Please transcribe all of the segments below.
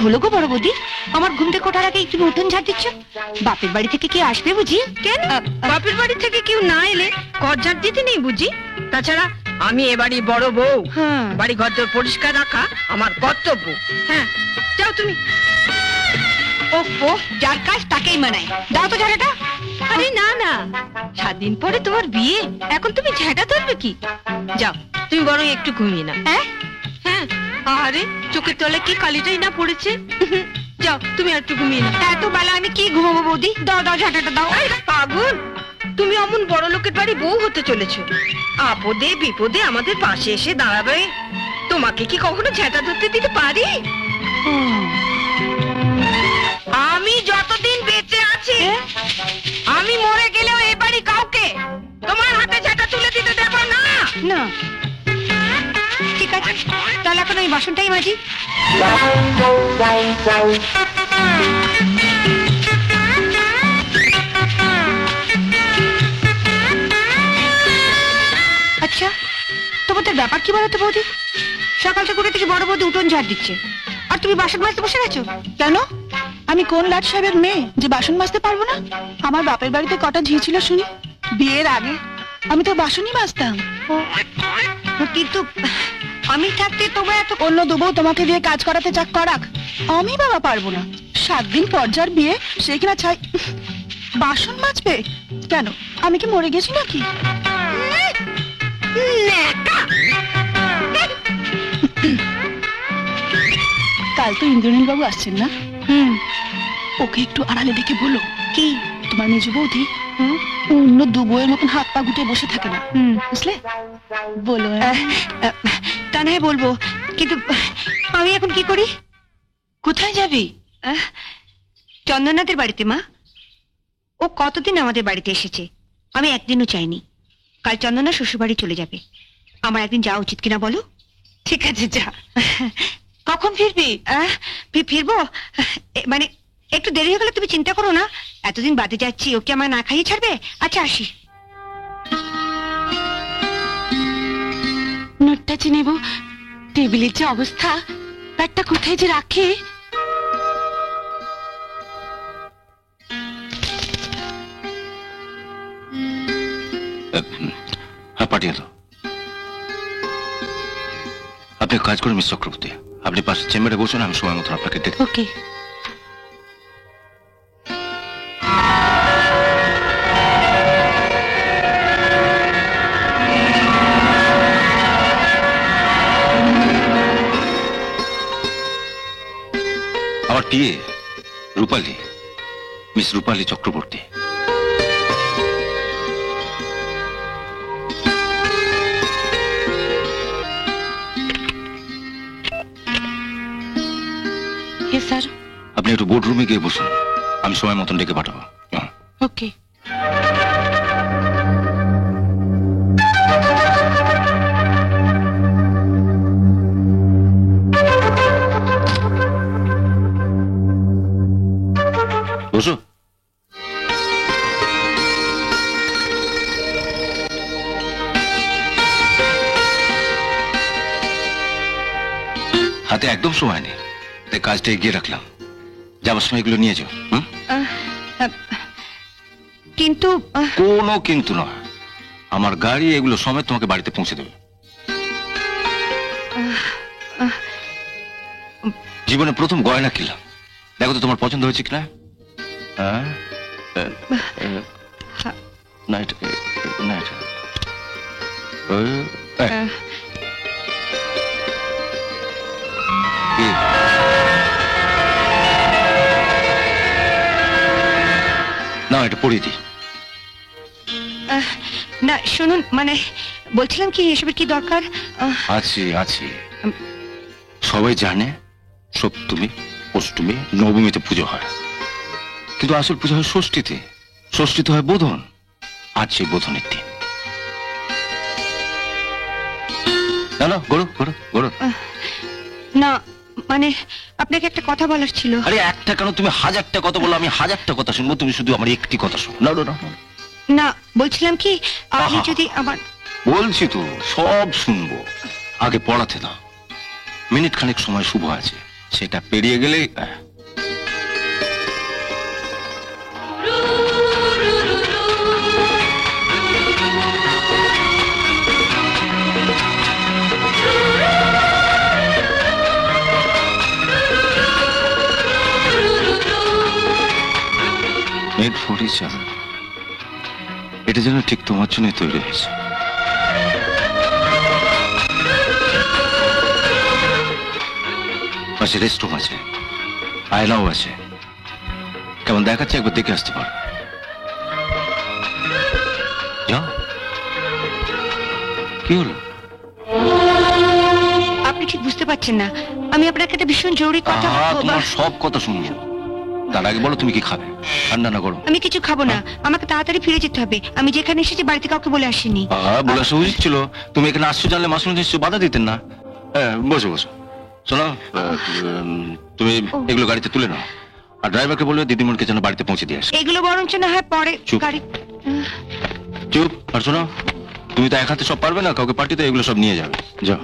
হলো গো বড় বৌদি? আমার ঘুম থেকে ওঠার আগে তুমি উঠোন ঝাড় দিচ্ছ? বাপের বাড়ি থেকে কি আসবে বুঝি? কেন বাপের বাড়ি থেকে কেউ না এলে ঘর ঝাড় দিতে নেই বুঝি? তাছাড়া আমি এবারই বড় বউ, বাড়ি ঘর তোর পরিষ্কার রাখা আমার কর্তব্য। হ্যাঁ যাও তুমি। ও যার কাজ তাকেই মানায়। দাও তো ঝাড়াটা। আরে না না, 7 দিন পরে তোমার বিয়ে, এখন তুমি ঝাঁটা ধরবে কি? যাও তুমি বরং একটু ঘুমিয়ে না। হ্যাঁ হ্যাঁ, আরে চোখের তলে কি কালিটাই না পড়েছে। যাও তুমি আর একটু ঘুমিয়ে না। এত বেলা আমি কি ঘুমাবো বৌদি? দাও দাও ঝাঁটাটা দাও। পাগল, তুমি অমন বড় লোকের বাড়ি বউ হতে চলেছো, আপদে বিপদে আমাদের পাশে এসে দাঁড়াবে। তোমাকে কি কখনো ঝাঁটা ধরতে দিতে পারি? আমি যতদিন বেঁচে আছি, আমি মরে গেলেও এই বাড়ি কাউকে তোমার হাতে ঝাঁটা তুলে দিতে দেব না। না ঠিক আছে, তাহলে এখন আমি বাসনটাই মাজি। আচ্ছা তোমাদের ব্যাপার কি বলো তো বৌদি? সকাল সকাল থেকে বড় বৌদি উঠোন ঝাড় দিচ্ছে, আর তুমি বাসন মাজতে বসে গেছো কেন? আমি কোন লাট সাহেবের মেয়ে যে বাসন মাজতে পারবো না? আমার বাপের বাড়িতে কটা ঝি ছিল শুনি? বিয়ের আগে আমি তো বাসনই মাজতাম। কিন্তু আমি থাকতে তোমার এত অন্য দুবউ তোমাকে দিয়ে কাজ করাতে চাক করাক, আমি বাবা পারবো না। 7 দিন পর যার বিয়ে সে কিনা ছাই বাসন মাজবে? কেন আমি কি মরে গেছি নাকি? কাল তো ইন্দ্রনীল বাবু আসছেন না? ওকে একটু আড়ালে দেখে বলো কি তোমার মেজ বৌদি অন্য দু বউয়ের মতন হাত পা গুটে বসে থাকে না, বুঝলে? বলো। তা নয় বলবো, কিন্তু আমি এখন কি করি? কোথায় যাবি? চন্দনাথের বাড়িতে মা। ও কতদিন আমাদের বাড়িতে এসেছে, আমি একদিনও চাইনি। কাল চন্দনা শ্বশুর বাড়ি চলে যাবে, আমার একদিন যাওয়া উচিত কিনা বলো? ঠিক আছে যা। কখন ফিরবি? ফিরবো মানে একটু দেরি হয়ে গেলে তুমি চিন্তা করো না, এতদিন বাদে যাচ্ছি, ওকে আমার না খাইয়ে ছাড়বে? আচ্ছা আসি। নোটটা চিনেব, টেবিলের যে অবস্থা, ব্যাগটা কোথায় যে রাখে। হ্যাঁ পাঠিয়ে দাও। আপনি কাজ করুন মিস চক্রবর্তী, আপনি পাশে চেম্বারে বসুন, আমি সময় মতন আপনাকে দেখব। ওকে। আমার টিএ রূপালী, মিস রূপালী চক্রবর্তী। স্যার আপনি একটু বোর্ড রুমে গিয়ে বসুন, আমি সময় মতন ডেকে পাঠাবো। ওকে। বসো। হাতে একদম সময় নেই, তাই কাজটা এগিয়ে রাখলাম। যাবার সময় এগুলো নিয়ে যাও। কিন্তু কোনো কিন্তু নয়, আমার গাড়ি এগুলো সমেত তোমাকে বাড়িতে পৌঁছে দেবে। জীবনে প্রথম গয়না কিনলাম, দেখো তো তোমার পছন্দ হয়েছে কিনা। না এটা না এটা না, এটা পড়িয়ে দিই। না শুনুন, মানে বলছিলাম কি এসবের কি দরকার? আছে আছে, সবাই জানে সপ্তমী অষ্টমী নবমীতে পুজো হয়, কিন্তু আসল পুজো হয় ষষ্ঠীতে। ষষ্ঠীতে হয় বোধন, আজ সেই বোধনের দিন। না না গড়ো গড়ো গড়ো। না মানে আপনাকে একটা কথা বলার ছিল। আরে একটা কেন, তুমি 1000টা কথা বলো, আমি 1000টা কথা শুনবো, তুমি শুধু আমার একটি কথা শোনো। না না না না, বলছিলাম কি আপনি যদি আমার। বলছি তো সব শুনবো, আগে পড়াতে দাও। মিনিট খানেক সময় শুভ আছে, সেটা পেরিয়ে গেলে মেড ফর ইচ আদার, এটা যেন ঠিক তোমার জন্য তৈরি হয়েছে। পাশে রেস্টরুম আছে, আয়নাও আছে, কেমন দেখাচ্ছে একবার দেখে আসতে পারো। যাও। কি হলো? আপনি ঠিক বুঝতে পারছেন না, আমি আপনাকে একটা ভীষণ জরুরি কথা বলবো। তোমার সব কথা শুনবো, তার আগে বলো তুমি কি খাবে, ঠান্ডা না গরম? আমি কিছু খাবো না, আমাকে তাড়াতাড়ি ফিরে যেতে হবে। আমি যেখানে এসেছি বাড়িতে কাউকে বলে আসিনি। বলে আসা উচিত ছিল, তুমি এখানে আসছো জানলে মাসুম নিশ্চয় বাধা দিতেন না। হ্যাঁ, বসো বসো। শোনো, তুমি এগুলো গাড়িতে তুলে নাও, আর ড্রাইভারকে বলবে দিদিমণিকে যেন বাড়িতে পৌঁছে দিয়ে আসে। এগুলো বরঞ্চ না হয় পরে চুপ। গাড়ি। চুপ। আর শোনো, তুমি তো এক হাতে সব পারবে না, কাউকে পার্টিতে এগুলো সব নিয়ে যাবে। যাও।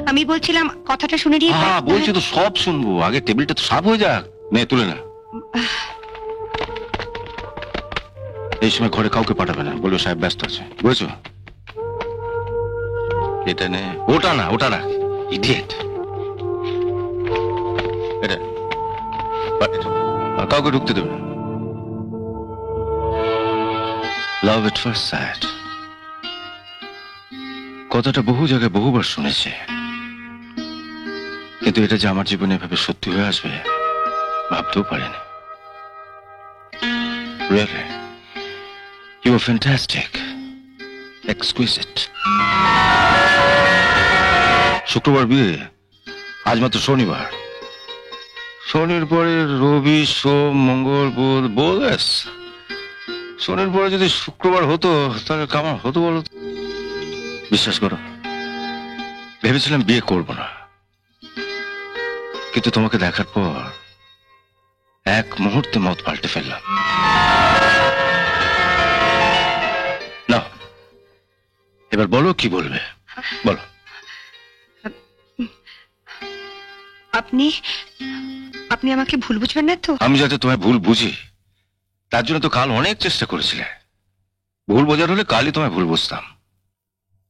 আমি বলছিলাম কথাটা শুনে নিয়ে। হ্যাঁ বলছি তো, সব শুনবো, আগে টেবিলটা তো সাফ হয়ে যাক। নে তুলে না। এই সময় ঘরে কাউকে পাঠাবে না, বলবো সাহেব ব্যস্ত আছে, বুঝেছো? এটা নে। ওটা না, ওটা না, ইডিয়েট। এটা কাউকে ঢুকতে দেবে না। লাভ এট ফার্স্ট সাইট কথাটা বহু জায়গায় বহুবার শুনেছে, কিন্তু এটা যে আমার জীবনে এভাবে সত্যি হয়ে আসবে ভাবতেও পারিনি। Really, you were fantastic, exquisite. শুক্রবার বিয়ে, আজ মাত্র শনিবার। শনির পরে রবি, সোম, মঙ্গল, বুধ, বোধ। শনির পরে যদি শুক্রবার হতো তাহলে কেমন হতো বলো? বিশ্বাস করো, ভেবেছিলাম বিয়ে করব না, কিন্তু তোমাকে দেখার পর এক মুহূর্তে মত পাল্টে ফেললাম। না, এবার বলো কি বলবে, বলো। আপনি আপনি আমাকে ভুল বুঝবেন না তো? আমি যাতে তোমায় ভুল বুঝি তার জন্য তো কাল অনেক চেষ্টা করেছিলে। ভুল বোঝার হলে কালই তোমায় ভুল বুঝতাম।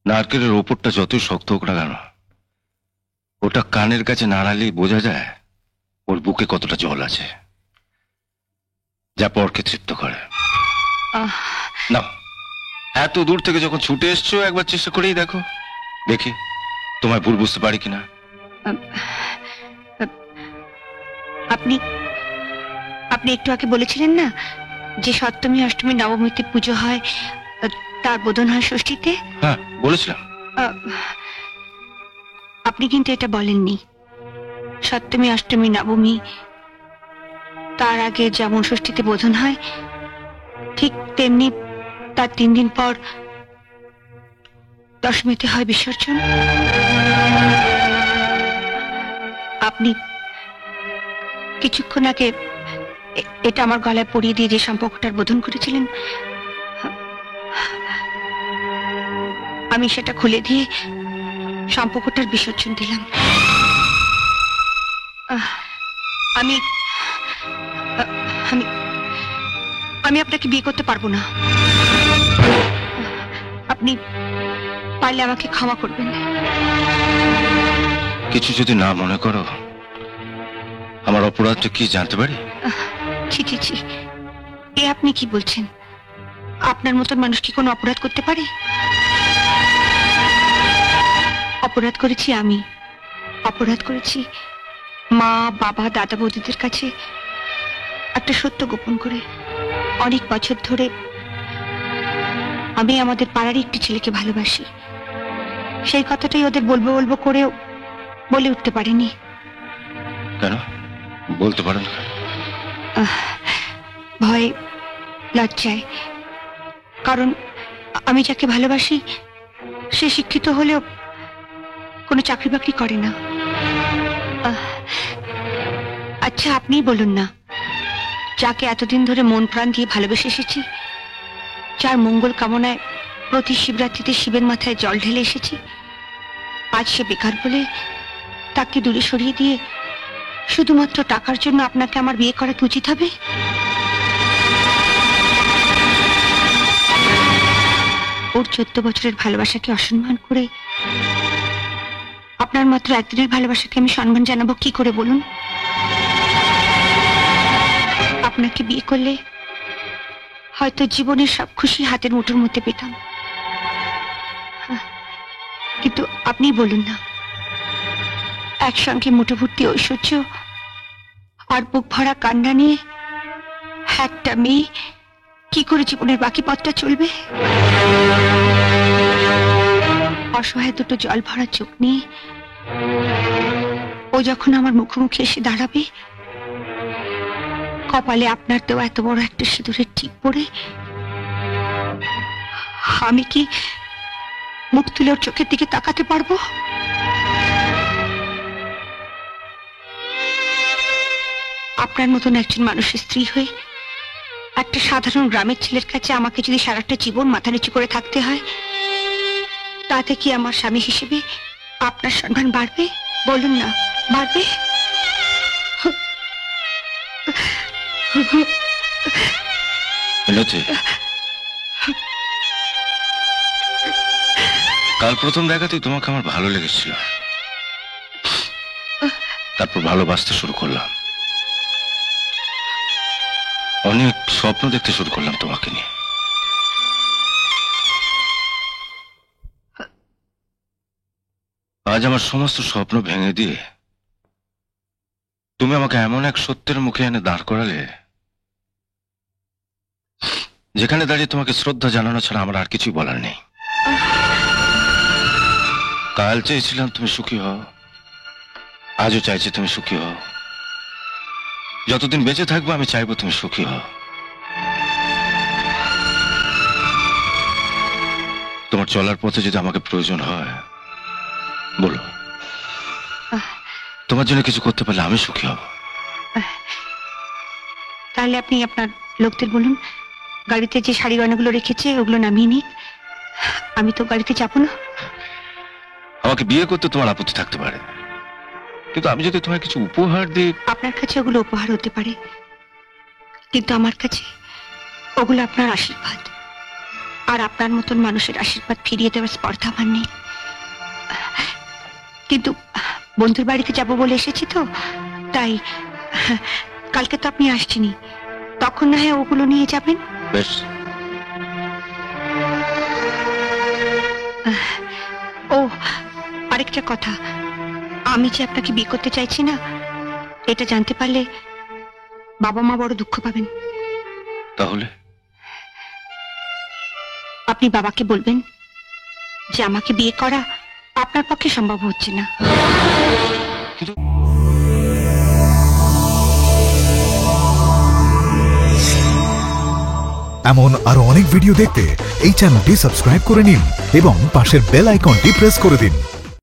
নারকেলের ওপরটা যতই শক্ত হোক না কেন, ওটা কানের কাছে নাড়ালেই বোঝা যায় ওর বুকে কতটা জল আছে, যা পরকে তৃপ্ত করে। না, এত দূর থেকে যখন ছুটে এসছো একবার চেষ্টা করেই দেখো, দেখি তোমায় ভুল বুঝতে পারি কিনা। আপনি আপনি একটু আগে বলেছিলেন না যে সপ্তমী, অষ্টমী, নবমীতে পুজো হয়, তার বোধন হয় ষষ্ঠীতে। হ্যাঁ বলেছিলাম। আপনি কিন্তু এটা বলেননি সপ্তমী, অষ্টমী, নবমী তার আগে যেমন ষষ্ঠীতে বোধন হয়, ঠিক তেমনি তার 3 দিন পর দশমীতে হয় বিসর্জন। আপনি কিছুক্ষণ আগে এটা আমার গলায় পরিয়ে দিয়ে যে সম্পর্কটার বোধন করেছিলেন, আমি সেটা খুলে দিয়ে সম্পর্কটার বিসর্জন দিলাম। আমি আমি আমি আপনাকে বিয়ে করতে পারবো না। আপনি পারলে আমাকে ক্ষমা করবেন। কিছু যদি না মনে করো, আমার অপরাধটা কি জানতে পারি? ছি ছি ছি, এ আপনি কি বলছেন? আপনার মতন মানুষ কি কোনো অপরাধ করতে পারে? অপরাধ করেছি আমি, অপরাধ করেছি মা, বাবা, দাদা, বৌদিদের কাছে একটা সত্য গোপন করে। অনেক বছর ধরে আমি আমাদের পাড়ারই একটি ছেলেকে ভালোবাসি। সেই কথাটাই ওদের বলবো বলবো করেও বলে উঠতে পারিনি। কেন বলতে পারেন? ভয়, লজ্জায়। কারণ আমি যাকে ভালোবাসি সে শিক্ষিত হলেও কোনো চাকরি বাকরি করে না। আচ্ছা আপনিই বলুন না, যাকে এতদিন ধরে মন প্রাণ দিয়ে ভালোবেসে এসেছি, যার মঙ্গল কামনায় প্রতি শিবরাত্রিতে শিবের মাথায় জল ঢেলে এসেছি, আজ সে বেকার বলে তাকে দূরে সরিয়ে দিয়ে শুধুমাত্র টাকার জন্য আপনাকে আমার বিয়ে করা কি উচিত হবে? ওর 14 বছরের ভালোবাসাকে অসম্মান করে আপনার মাত্র একদিনের ভালোবাসাকে আমি সম্মান জানাবো কি করে বলুন? আপনাকে বিয়ে করলে হয়তো জীবনের সব খুশি হাতের মুঠোর মধ্যে পেতাম, কিন্তু আপনি বলুন না, একসঙ্গে মুঠো ভর্তি ঐশ্বর্য আর বুক ভরা কান্না নিয়ে একটা মেয়ে কি করে জীবনের বাকি পথটা চলবে? অসহায় দুটো জল ভরা চোখ নিয়ে ও যখন আমার মুখোমুখি এসে দাঁড়াবে, কপালে আপনার দেওয়া এত বড় একটা সিঁদুরের টিপ পড়ে আমি কি মুখ তুলে ওর চোখের দিকে তাকাতে পারবো? আপনার মতন একজন মানুষের স্ত্রী হয়ে একটা সাধারণ গ্রামের ছেলের কাছে আমাকে যদি সারাটা জীবন মাথা নিচু করে থাকতে হয়, তাতে কি আমার স্বামী হিসেবে আপনার সম্মান বাড়বে? বলুন না, বাড়বে? মিনতি, কাল প্রথম দেখাতেই তোমাকে আমার ভালো লেগেছিল, তারপর ভালোবাসতে শুরু করলাম, অনেক স্বপ্ন দেখতে শুরু করলাম তোমাকে নিয়ে। আজ আমার সমস্ত স্বপ্ন ভেঙে দিয়ে তুমি আমাকে এমন এক সত্যের মুখে এনে দাঁড় করালে, যেখানে দাঁড়িয়ে তোমাকে শ্রদ্ধা জানানো ছাড়া আমার আর কিছুই বলার নেই। কাল চেয়েছিলাম তুমি সুখী হও, আজও চাইছি তুমি সুখী হও, যতদিন বেঁচে থাকবো আমি চাইবো তুমি সুখী হও। তোমার চলার পথে যদি আমাকে প্রয়োজন হয় বলো, তোমার জন্য কিছু করতে পারলে আমি সুখী হব। তাহলে আপনি আপনার লোকদের বলুন, গাড়িতে যে শাড়ি গয়নাগুলো রেখেছে ওগুলো নামিয়ে নিন, আমি তো গাড়িতে যাবো না। আমাকে বিয়ে করতে তোমার আপত্তি থাকতে পারে, কিন্তু আমি যদি তোমায় কিছু উপহার দিই। আপনার কাছে ওগুলো উপহার হতে পারে, কিন্তু আমার কাছে ওগুলো আপনার আশীর্বাদ, আর আপনার মতন মানুষের আশীর্বাদ ফিরিয়ে দেওয়ার স্পর্ধা আমার নেই। কিন্তু বন্ধুর বাড়িতে যাব বলে এসেছি তো, তাই কালকে তো আপনি আসছেনই, তখন না হয় ওগুলো নিয়ে যাবেন। বেশ। ও আরেকটা কথা, আমি যে আপনাকে বিয়ে করতে চাইছি না, এটা জানতে পারলে বাবা মা বড় দুঃখ পাবেন। তাহলে আপনি বাবাকে বলবেন যে আমাকে বিয়ে করা আপনার পক্ষে সম্ভব হচ্ছে না। এমন আরো অনেক ভিডিও দেখতে এই চ্যানেলটি সাবস্ক্রাইব করে নিন এবং পাশের বেল আইকনটি প্রেস করে দিন।